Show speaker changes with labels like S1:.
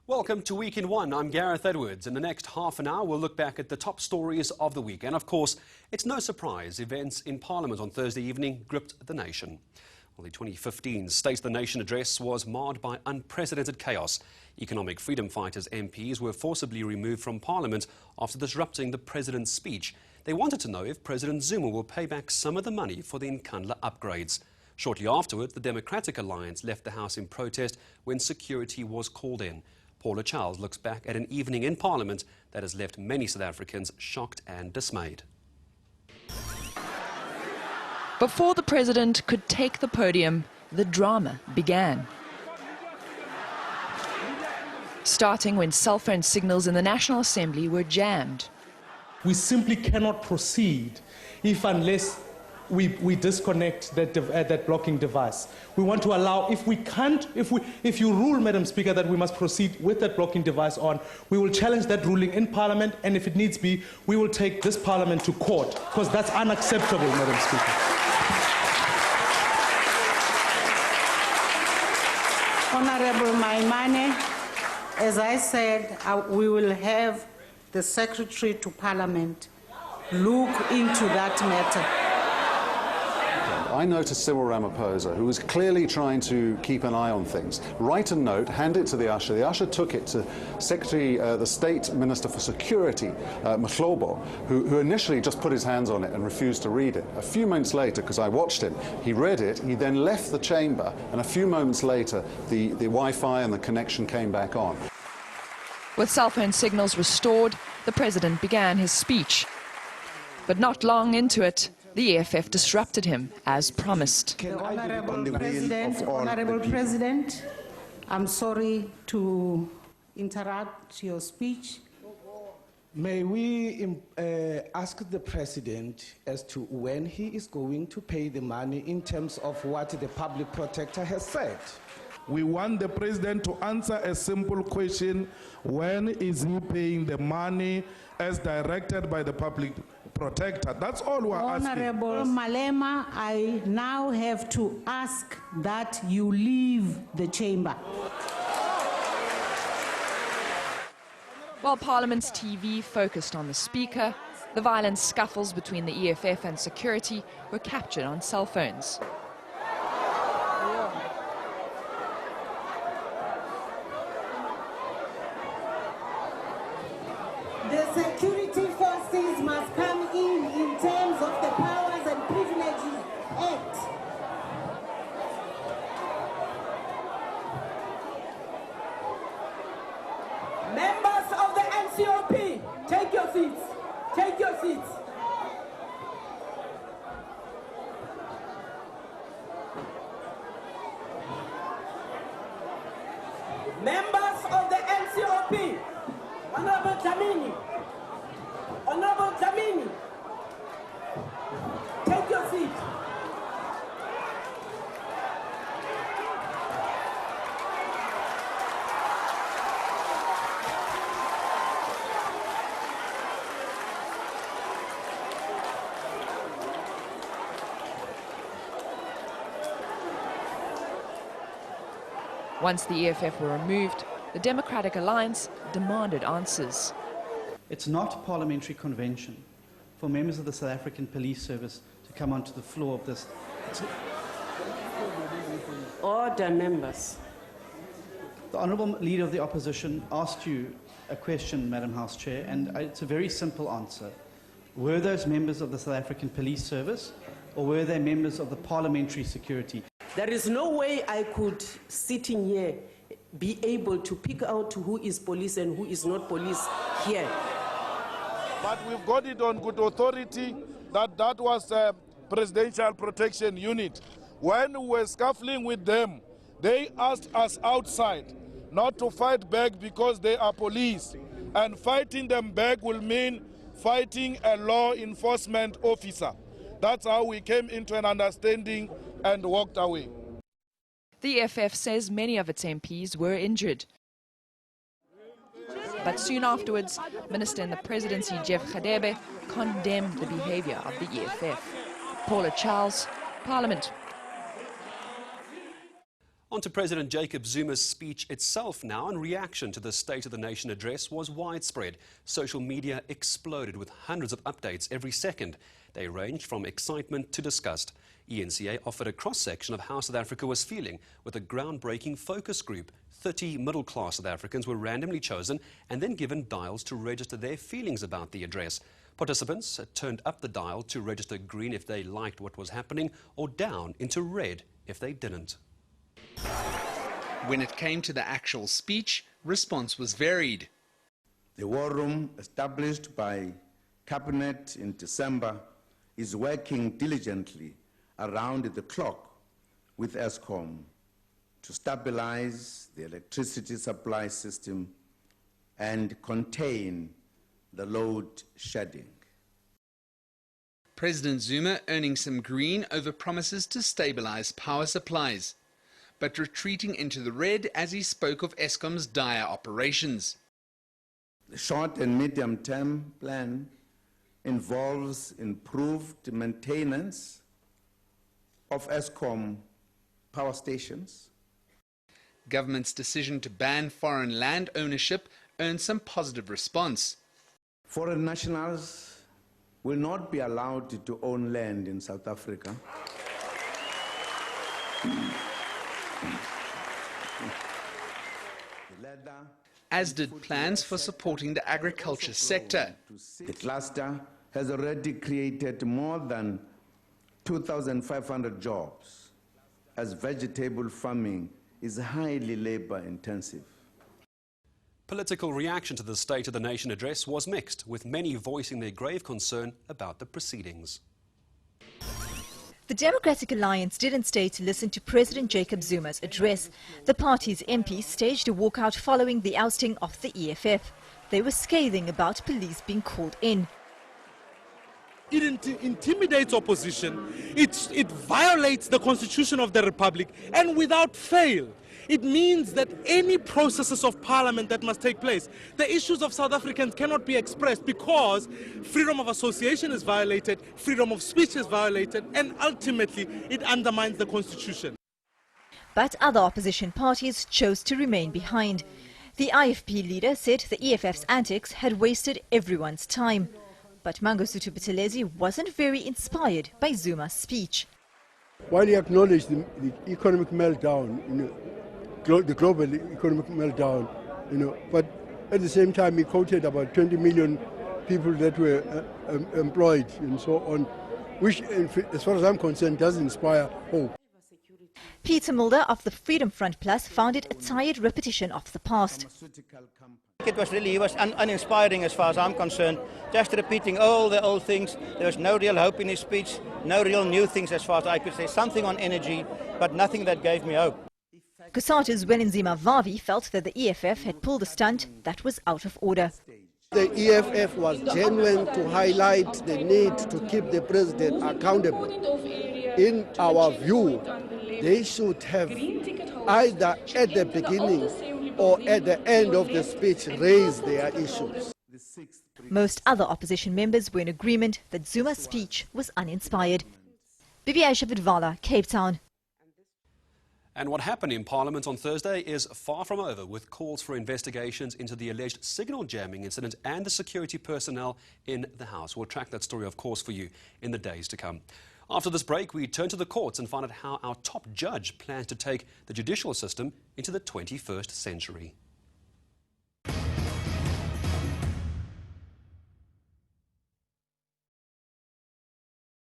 S1: Welcome to Week in One. I'm Gareth Edwards. In the next half an hour, we'll look back at the top stories of the week. And of course, it's no surprise events in Parliament on Thursday evening gripped the nation. Well, the 2015 State of the Nation address was marred by unprecedented chaos. Economic freedom fighters MPs were forcibly removed from Parliament after disrupting the President's speech. They wanted to know if President Zuma will pay back some of the money for the eNCA upgrades. Shortly afterward, the Democratic Alliance left the House in protest when security was called in. Paula Charles looks back at an evening in Parliament that has left many South Africans shocked and dismayed.
S2: Before the President could take the podium, the drama began. Starting when cell phone signals in the National Assembly were jammed.
S3: We simply cannot proceed unless we disconnect that blocking device. We want to allow, if you rule, Madam Speaker, that we must proceed with that blocking device on, we will challenge that ruling in Parliament, and if it needs be, we will take this Parliament to court, because that's unacceptable, Madam Speaker.
S4: Honourable Maimane, as I said, we will have the Secretary to Parliament look into that matter.
S5: I noticed Cyril Ramaphosa, who was clearly trying to keep an eye on things, write a note, hand it to the usher. The usher took it to the State Minister for Security, Mhlobo, who initially just put his hands on it and refused to read it. A few moments later, because I watched him, he read it, he then left the chamber, and a few moments later, the Wi-Fi and the connection came back on.
S2: With cell phone signals restored, the President began his speech. But not long into it, the EFF disrupted him, as promised.
S4: Honourable President, I'm sorry to interrupt your speech.
S3: May we ask the President as to when he is going to pay the money in terms of what the public protector has said?
S6: We want the President to answer a simple question: when is he paying the money as directed by the public protector? That's all we're asking.
S4: Honourable Malema, I now have to ask that you leave the chamber.
S2: While Parliament's TV focused on the Speaker, the violent scuffles between the EFF and security were captured on cell phones.
S4: The security forces must come in terms of the Powers and Privileges Act.
S7: Members of the NCOP, take your seats. Take your seats. Members of the NCOP, Honourable Jamini, Honourable Jamini, take your seat.
S2: Once the EFF were removed, the Democratic Alliance demanded answers.
S8: It's not parliamentary convention for members of the South African Police Service to come onto the floor of this.
S4: Order, members.
S8: The Honourable Leader of the Opposition asked you a question, Madam House Chair, and it's a very simple answer. Were those members of the South African Police Service, or were they members of the Parliamentary Security?
S7: There is no way I could, sitting here, be able to pick out who is police and who is not police here.
S6: But we've got it on good authority that that was a Presidential Protection Unit. When we were scuffling with them, they asked us outside not to fight back because they are police. And fighting them back will mean fighting a law enforcement officer. That's how we came into an understanding and walked away.
S2: The EFF says many of its MPs were injured. But soon afterwards, Minister in the Presidency Jeff Radebe condemned the behaviour of the EFF. Paula Charles, Parliament.
S1: On to President Jacob Zuma's speech itself now, and reaction to the State of the Nation address was widespread. Social media exploded with hundreds of updates every second. They ranged from excitement to disgust. eNCA offered a cross-section of how South Africa was feeling with a groundbreaking focus group. 30 middle-class South Africans were randomly chosen and then given dials to register their feelings about the address. Participants turned up the dial to register green if they liked what was happening or down into red if they didn't.
S9: When it came to the actual speech, response was varied.
S10: The war room established by Cabinet in December is working diligently around the clock with Eskom to stabilize the electricity supply system and contain the load shedding.
S9: President Zuma earning some green over promises to stabilize power supplies, but retreating into the red as he spoke of Eskom's dire operations.
S10: The short and medium-term plan involves improved maintenance of Eskom power stations.
S9: Government's decision to ban foreign land ownership earned some positive response.
S10: Foreign nationals will not be allowed to own land in South Africa.
S9: As did plans for supporting the agriculture sector.
S10: The cluster has already created more than 2,500 jobs, as vegetable farming is highly labor-intensive.
S1: Political reaction to the State of the Nation address was mixed, with many voicing their grave concern about the proceedings.
S11: The Democratic Alliance didn't stay to listen to President Jacob Zuma's address. The party's MPs staged a walkout following the ousting of the EFF. They were scathing about police being called in.
S3: It intimidates opposition, it violates the constitution of the republic, and without fail, it means that any processes of parliament that must take place, the issues of South Africans cannot be expressed because freedom of association is violated, freedom of speech is violated, and ultimately it undermines the constitution.
S11: But other opposition parties chose to remain behind. The IFP leader said the EFF's antics had wasted everyone's time. But Mangosuthu Buthelezi wasn't very inspired by Zuma's speech.
S12: While he acknowledged the economic meltdown, the global economic meltdown, but at the same time he quoted about 20 million people that were employed and so on, which, as far as I'm concerned, does inspire hope.
S11: Peter Mulder of the Freedom Front Plus found it a tired repetition of the past.
S13: It was really, he was uninspiring as far as I'm concerned, just repeating all the old things. There was no real hope in his speech, no real new things as far as I could say, something on energy, but nothing that gave me hope.
S11: COSATU's Welenzima Vavi felt that the EFF had pulled a stunt that was out of order.
S12: The EFF was genuine to highlight the need to keep the president accountable. In our view, they should have either at the beginning or at the end of the speech raised their issues.
S11: Most other opposition members were in agreement that Zuma's speech was uninspired. Bibi Aisha Vidvala, Cape Town.
S1: And what happened in Parliament on Thursday is far from over, with calls for investigations into the alleged signal jamming incident and the security personnel in the House. We'll track that story, of course, for you in the days to come. After this break, we turn to the courts and find out how our top judge plans to take the judicial system into the 21st century.